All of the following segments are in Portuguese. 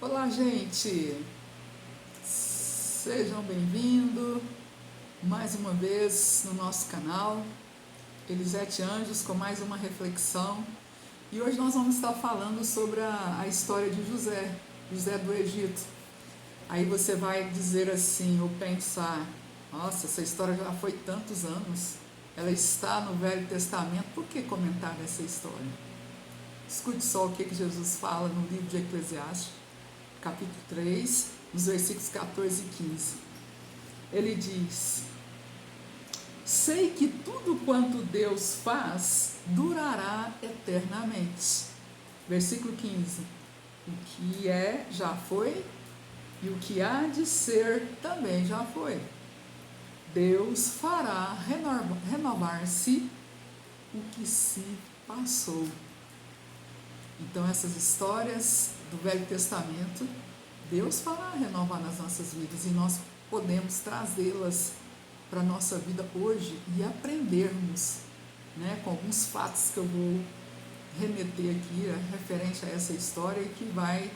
Olá, gente! Sejam bem-vindos mais uma vez no nosso canal Elisete Anjos com mais uma reflexão. E hoje nós vamos estar falando sobre a história de José do Egito. Aí você vai dizer assim, ou pensar: nossa, essa história já foi tantos anos, ela está no Velho Testamento, por que comentar essa história? Escute só o que Jesus fala no livro de Eclesiastes, capítulo 3, nos versículos 14 e 15. Ele diz: sei que tudo quanto Deus faz durará eternamente. Versículo 15: o que é, já foi, e o que há de ser também já foi. Deus fará renovar-se o que se passou. Então, essas histórias do Velho Testamento, Deus fará renovar nas nossas vidas e nós podemos trazê-las para a nossa vida hoje e aprendermos, né, com alguns fatos que eu vou remeter aqui referente a essa história e que vai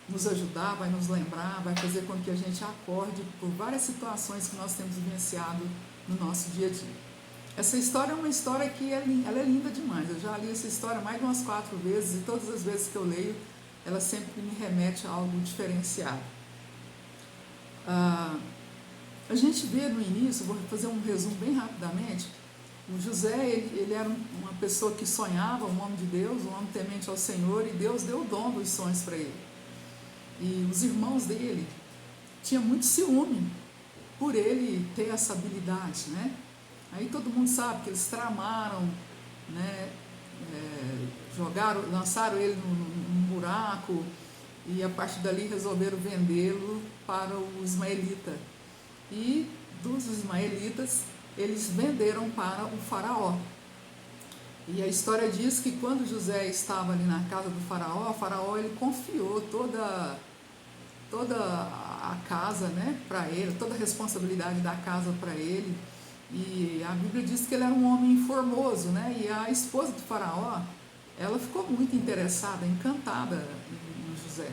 nos ajudar, vai nos lembrar, vai fazer com que a gente acorde por várias situações que nós temos vivenciado no nosso dia a dia. Essa história é uma história que ela é linda demais. Eu já li essa história mais de umas 4 vezes e todas as vezes que eu leio, ela sempre me remete a algo diferenciado. A gente vê no início, vou fazer um resumo bem rapidamente, o José, ele era uma pessoa que sonhava, um homem de Deus, um homem temente ao Senhor, e Deus deu o dom dos sonhos para ele. E os irmãos dele tinham muito ciúme por ele ter essa habilidade, né? Aí todo mundo sabe que eles tramaram, né, lançaram ele num buraco e a partir dali resolveram vendê-lo para o ismaelita. E dos ismaelitas eles venderam para o faraó. E a história diz que quando José estava ali na casa do faraó, o faraó ele confiou toda a casa, né, para ele, toda a responsabilidade da casa para ele. E a Bíblia diz que ele era um homem formoso, né? E a esposa do faraó, ela ficou muito interessada, encantada em José.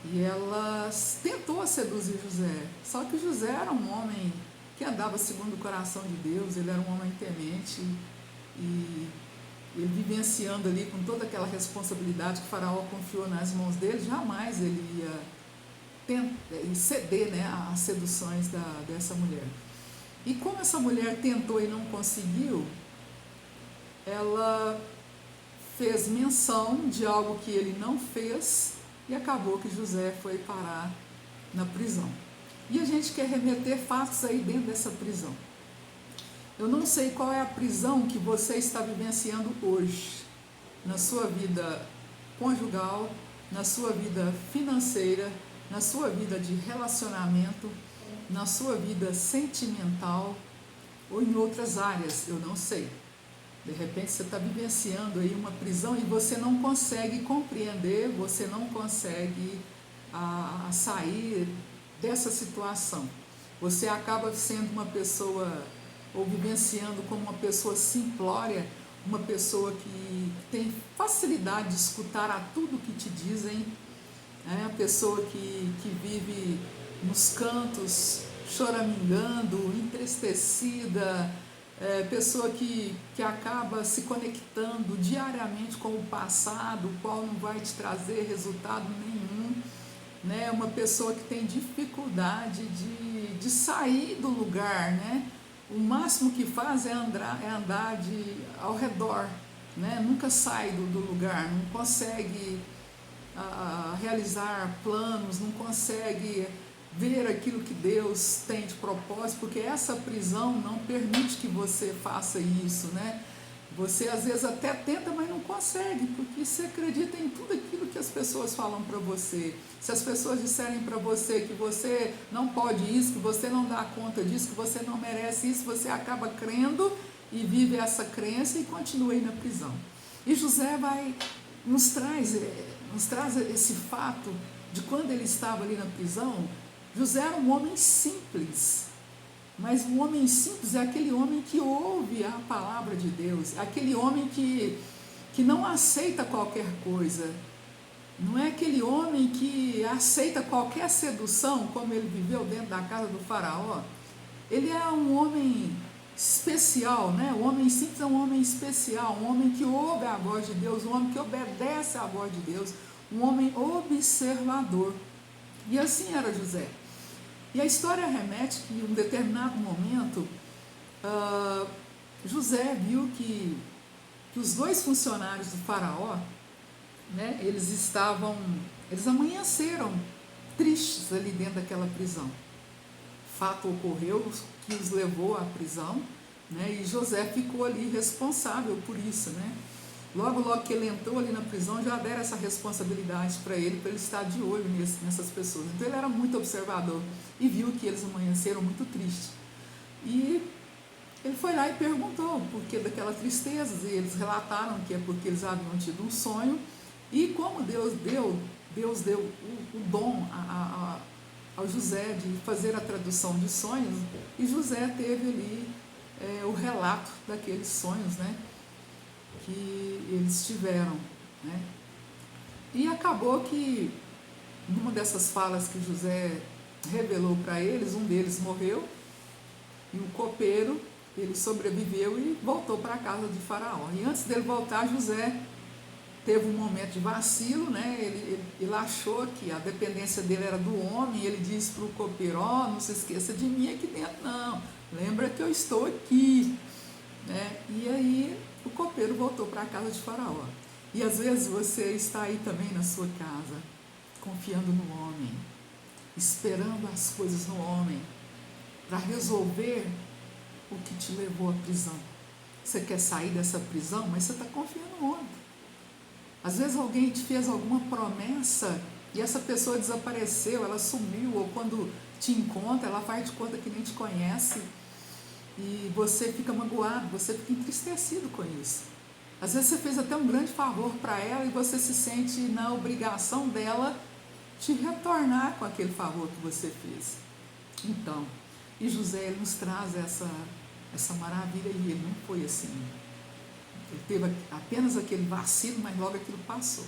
E ela tentou seduzir José, só que José era um homem que andava segundo o coração de Deus, ele era um homem temente e ele vivenciando ali com toda aquela responsabilidade que o faraó confiou nas mãos dele, jamais ele ia ceder, né, às seduções dessa mulher. E como essa mulher tentou e não conseguiu, ela fez menção de algo que ele não fez e acabou que José foi parar na prisão. E a gente quer remeter fatos aí dentro dessa prisão. Eu não sei qual é a prisão que você está vivenciando hoje, na sua vida conjugal, na sua vida financeira, na sua vida de relacionamento, na sua vida sentimental ou em outras áreas, eu não sei. De repente você está vivenciando aí uma prisão e você não consegue compreender, você não consegue sair dessa situação. Você acaba sendo uma pessoa, ou vivenciando como uma pessoa simplória, uma pessoa que tem facilidade de escutar a tudo que te dizem, a pessoa que vive nos cantos, choramingando, entristecida, pessoa que acaba se conectando diariamente com o passado, o qual não vai te trazer resultado nenhum, né? Uma pessoa que tem dificuldade de sair do lugar, né? O máximo que faz é andar ao redor, né? Nunca sai do lugar, não consegue realizar planos, não consegue ver aquilo que Deus tem de propósito, porque essa prisão não permite que você faça isso, né? Você às vezes até tenta, mas não consegue, porque você acredita em tudo aquilo que as pessoas falam para você. Se as pessoas disserem para você que você não pode isso, que você não dá conta disso, que você não merece isso, você acaba crendo e vive essa crença e continua aí na prisão. E José nos traz esse fato de quando ele estava ali na prisão. José era um homem simples, mas um homem simples é aquele homem que ouve a palavra de Deus, aquele homem que não aceita qualquer coisa, Não é aquele homem que aceita qualquer sedução, como ele viveu dentro da casa do faraó. Ele é um homem especial, né? O homem simples é um homem especial, um homem que ouve a voz de Deus, um homem que obedece à voz de Deus, um homem observador. E assim era José. E a história remete que em um determinado momento, José viu que os dois funcionários do faraó, né, eles amanheceram tristes ali dentro daquela prisão. Fato ocorreu que os levou à prisão, né, e José ficou ali responsável por isso, né? Logo que ele entrou ali na prisão, já deram essa responsabilidade para ele estar de olho nessas pessoas. Então ele era muito observador e viu que eles amanheceram muito tristes. E ele foi lá e perguntou o porquê daquela tristeza, e eles relataram que é porque eles haviam tido um sonho, e como Deus deu o dom ao José de fazer a tradução de sonhos, e José teve ali o relato daqueles sonhos, né, que eles tiveram, né? E acabou que numa dessas falas que José revelou para eles, um deles morreu, e o copeiro, ele sobreviveu e voltou para a casa de Faraó. E antes dele voltar, José teve um momento de vacilo, né? Ele achou que a dependência dele era do homem, e ele disse para o copeiro: não se esqueça de mim aqui dentro, não, lembra que eu estou aqui, né? E aí o copeiro voltou para a casa de Faraó. E às vezes você está aí também na sua casa, confiando no homem, esperando as coisas no homem, para resolver o que te levou à prisão. Você quer sair dessa prisão, mas você está confiando no homem. Às vezes alguém te fez alguma promessa e essa pessoa desapareceu, ela sumiu, ou quando te encontra, ela faz de conta que nem te conhece, e você fica magoado, você fica entristecido com isso. Às vezes você fez até um grande favor para ela e você se sente na obrigação dela te retornar com aquele favor que você fez. Então, e José, ele nos traz essa maravilha, e ele não foi assim. Ele teve apenas aquele vacilo, mas logo aquilo passou.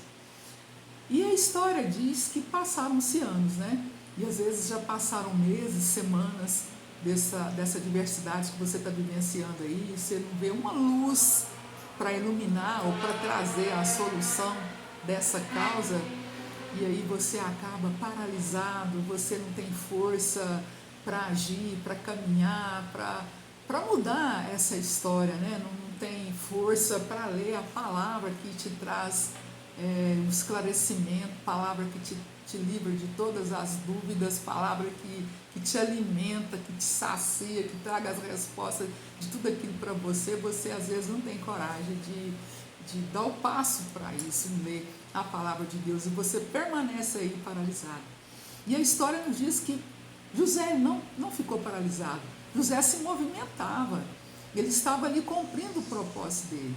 E a história diz que passaram-se anos, né? E às vezes já passaram meses, semanas dessa diversidade que você está vivenciando aí, e você não vê uma luz para iluminar ou para trazer a solução dessa causa, e aí você acaba paralisado, você não tem força para agir, para caminhar, para mudar essa história, né? Não tem força para ler a palavra que te traz um esclarecimento, palavra que te livra de todas as dúvidas, palavra que te alimenta, que te sacia, que traga as respostas de tudo aquilo para você. Você às vezes não tem coragem de dar o passo para isso, ler a palavra de Deus, e você permanece aí paralisado. E a história nos diz que José não ficou paralisado, José se movimentava, ele estava ali cumprindo o propósito dele,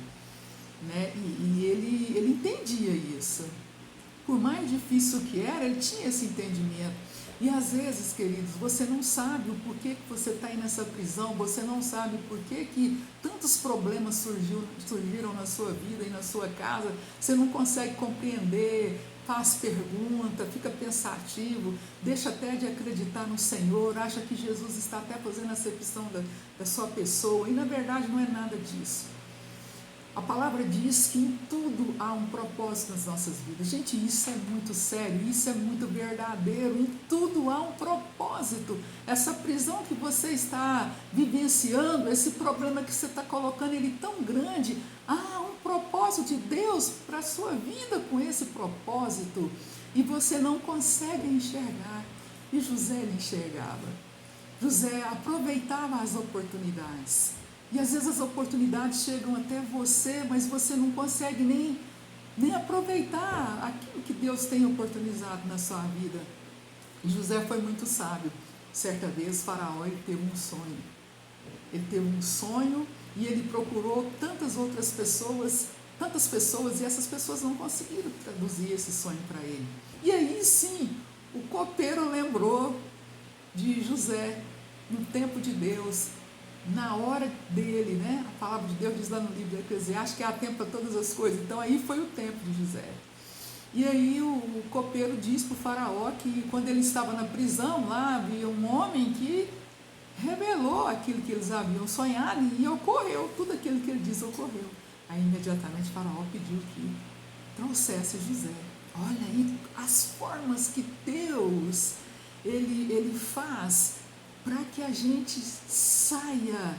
né? E ele entendia isso. Por mais difícil que era, ele tinha esse entendimento. E às vezes, queridos, você não sabe o porquê que você está aí nessa prisão, você não sabe por que tantos problemas surgiram na sua vida e na sua casa, você não consegue compreender, faz pergunta, fica pensativo, deixa até de acreditar no Senhor, acha que Jesus está até fazendo acepção da sua pessoa, e na verdade não é nada disso. A palavra diz que em tudo há um propósito nas nossas vidas. Gente, isso é muito sério, isso é muito verdadeiro. Em tudo há um propósito. Essa prisão que você está vivenciando, esse problema que você está colocando ele tão grande, há um propósito de Deus para a sua vida com esse propósito. E você não consegue enxergar. E José, ele enxergava. José aproveitava as oportunidades. E às vezes as oportunidades chegam até você, mas você não consegue nem aproveitar aquilo que Deus tem oportunizado na sua vida. E José foi muito sábio. Certa vez, Faraó, ele teve um sonho. Ele teve um sonho e ele procurou tantas pessoas, e essas pessoas não conseguiram traduzir esse sonho para ele. E aí sim, o copeiro lembrou de José, no tempo de Deus, na hora dele, né? A palavra de Deus diz lá no livro de Eclesiastes que há tempo para todas as coisas. Então aí foi o tempo de José. E aí o copeiro diz para o faraó que quando ele estava na prisão, lá havia um homem que revelou aquilo que eles haviam sonhado e ocorreu, tudo aquilo que ele disse ocorreu. Aí imediatamente o faraó pediu que trouxesse José. Olha aí as formas que Deus ele faz para que a gente saia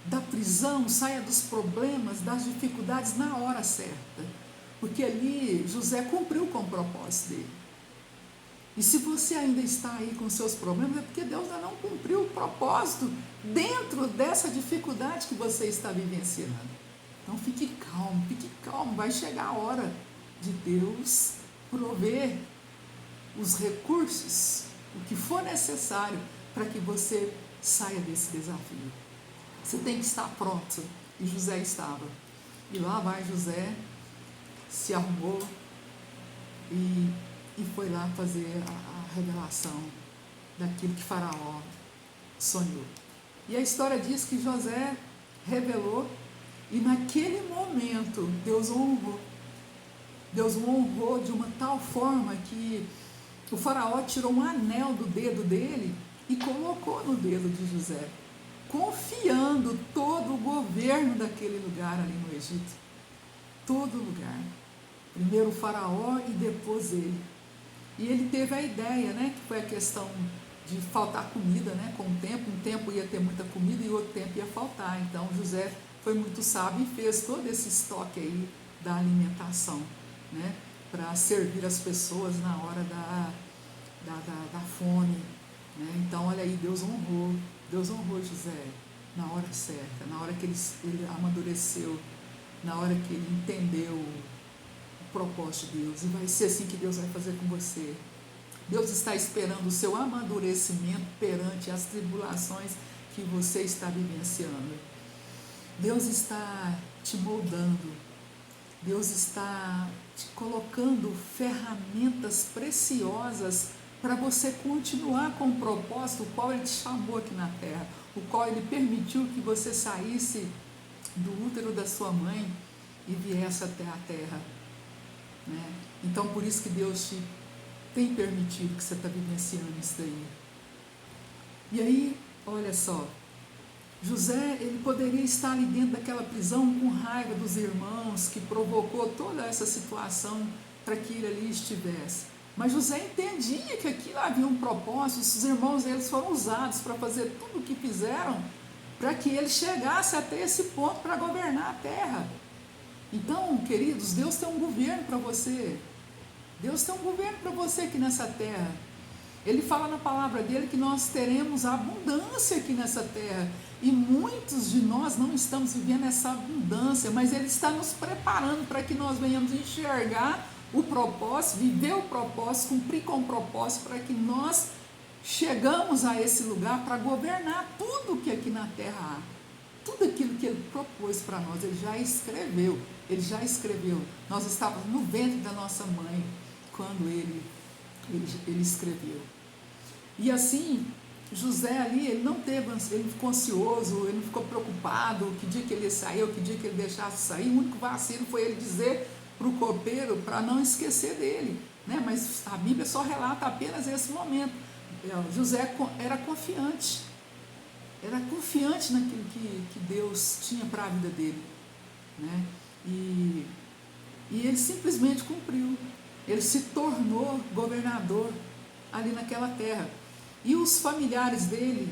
da prisão, saia dos problemas, das dificuldades na hora certa. Porque ali José cumpriu com o propósito dele. E se você ainda está aí com seus problemas, é porque Deus ainda não cumpriu o propósito dentro dessa dificuldade que você está vivenciando. Então fique calmo, vai chegar a hora de Deus prover os recursos, o que for necessário para que você saia desse desafio. Você tem que estar pronto, e José estava. E lá vai José, se arrumou e foi lá fazer a revelação daquilo que Faraó sonhou. E a história diz que José revelou e naquele momento Deus o honrou. Deus o honrou de uma tal forma que o faraó tirou um anel do dedo dele e colocou no dedo de José, confiando todo o governo daquele lugar ali no Egito. Todo lugar. Primeiro o faraó e depois ele. E ele teve a ideia, né, que foi a questão de faltar comida, né, com o tempo. Um tempo ia ter muita comida e outro tempo ia faltar. Então José foi muito sábio e fez todo esse estoque aí da alimentação, né, para servir as pessoas na hora da fome. Né? Então, olha aí, Deus honrou José na hora certa, na hora que ele amadureceu, na hora que ele entendeu o propósito de Deus. E vai ser assim que Deus vai fazer com você. Deus está esperando o seu amadurecimento perante as tribulações que você está vivenciando. Deus está te moldando. Deus está te colocando ferramentas preciosas para você continuar com o propósito o qual Ele te chamou aqui na terra, o qual Ele permitiu que você saísse do útero da sua mãe e viesse até a terra. Né? Então, por isso que Deus te tem permitido que você está vivenciando isso daí. E aí, olha só, José, ele poderia estar ali dentro daquela prisão com raiva dos irmãos, que provocou toda essa situação para que ele ali estivesse. Mas José entendia que aquilo havia um propósito, os irmãos eles foram usados para fazer tudo o que fizeram, para que ele chegasse até esse ponto para governar a terra. Então, queridos, Deus tem um governo para você. Deus tem um governo para você aqui nessa terra. Ele fala na palavra dele que nós teremos abundância aqui nessa terra. E muitos de nós não estamos vivendo essa abundância, mas Ele está nos preparando para que nós venhamos enxergar o propósito, viver o propósito, cumprir com o propósito, para que nós chegamos a esse lugar para governar tudo que aqui na terra há. Tudo aquilo que Ele propôs para nós, Ele já escreveu. Nós estávamos no ventre da nossa mãe quando Ele escreveu. E assim, José ali, ele não ficou ansioso, ele não ficou preocupado, que dia que ele ia sair, que dia que ele deixasse sair. O único vacilo foi ele dizer para o copeiro para não esquecer dele, né? Mas a Bíblia só relata apenas esse momento. José era confiante naquilo que Deus tinha para a vida dele, né? E ele simplesmente cumpriu. Ele se tornou governador ali naquela terra. E os familiares dele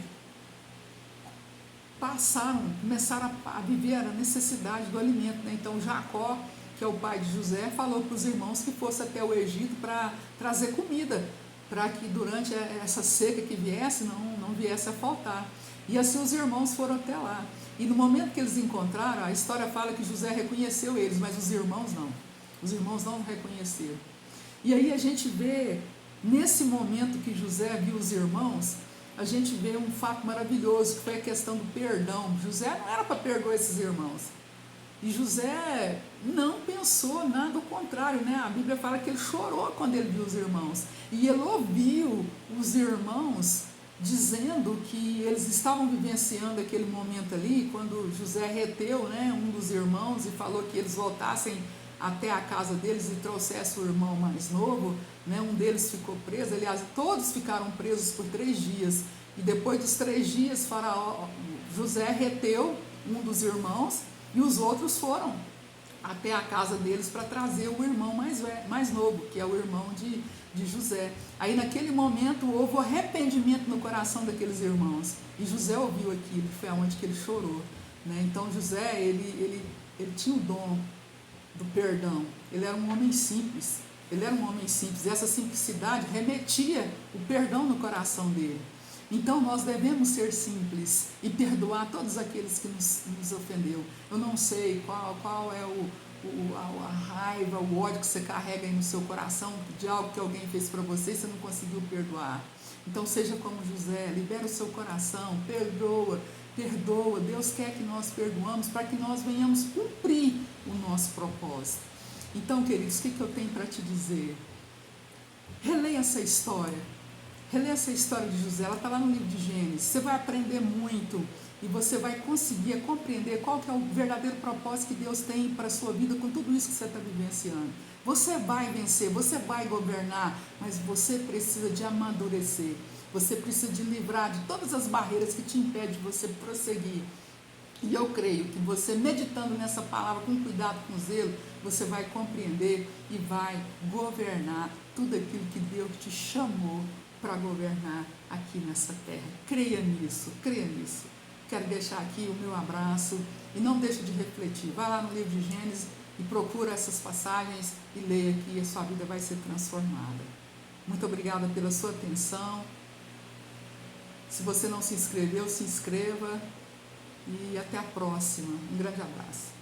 começaram a viver a necessidade do alimento. Né? Então Jacó, que é o pai de José, falou para os irmãos que fosse até o Egito para trazer comida, para que durante essa seca que viesse, não viesse a faltar. E assim os irmãos foram até lá. E no momento que eles encontraram, a história fala que José reconheceu eles, mas os irmãos não. Os irmãos não reconheceram. E aí a gente vê, nesse momento que José viu os irmãos, a gente vê um fato maravilhoso, que foi a questão do perdão. José não era para perdoar esses irmãos. E José não pensou nada, ao contrário, né? A Bíblia fala que ele chorou quando ele viu os irmãos. E ele ouviu os irmãos dizendo que eles estavam vivenciando aquele momento ali, quando José reteu, né, um dos irmãos e falou que eles voltassem até a casa deles e trouxesse o irmão mais novo, né? Um deles ficou preso, aliás, todos ficaram presos por 3 dias. E depois dos 3 dias, José reteu um dos irmãos e os outros foram até a casa deles para trazer o irmão mais novo, que é o irmão de José. Aí naquele momento houve arrependimento no coração daqueles irmãos. E José ouviu aquilo, foi aonde que ele chorou. Né? Então José, ele tinha o dom do perdão. Ele era um homem simples. Ele era um homem simples. E essa simplicidade remetia o perdão no coração dele. Então nós devemos ser simples e perdoar todos aqueles que nos ofendeu. Eu não sei qual é a raiva, o ódio que você carrega aí no seu coração de algo que alguém fez para você e você não conseguiu perdoar. Então seja como José, libera o seu coração, perdoa. Deus quer que nós perdoamos para que nós venhamos cumprir o nosso propósito. Então, queridos, o que eu tenho para te dizer? Releia essa história. Releia essa história de José, ela está lá no livro de Gênesis. Você vai aprender muito e você vai conseguir compreender qual que é o verdadeiro propósito que Deus tem para a sua vida com tudo isso que você está vivenciando. Você vai vencer, você vai governar, mas você precisa de amadurecer. Você precisa de livrar de todas as barreiras que te impedem de você prosseguir. E eu creio que você, meditando nessa palavra com cuidado, com zelo, você vai compreender e vai governar tudo aquilo que Deus te chamou para governar aqui nessa terra. Creia nisso, creia nisso. Quero deixar aqui o meu abraço e não deixe de refletir. Vai lá no livro de Gênesis e procura essas passagens e leia que a sua vida vai ser transformada. Muito obrigada pela sua atenção. Se você não se inscreveu, se inscreva e até a próxima. Um grande abraço.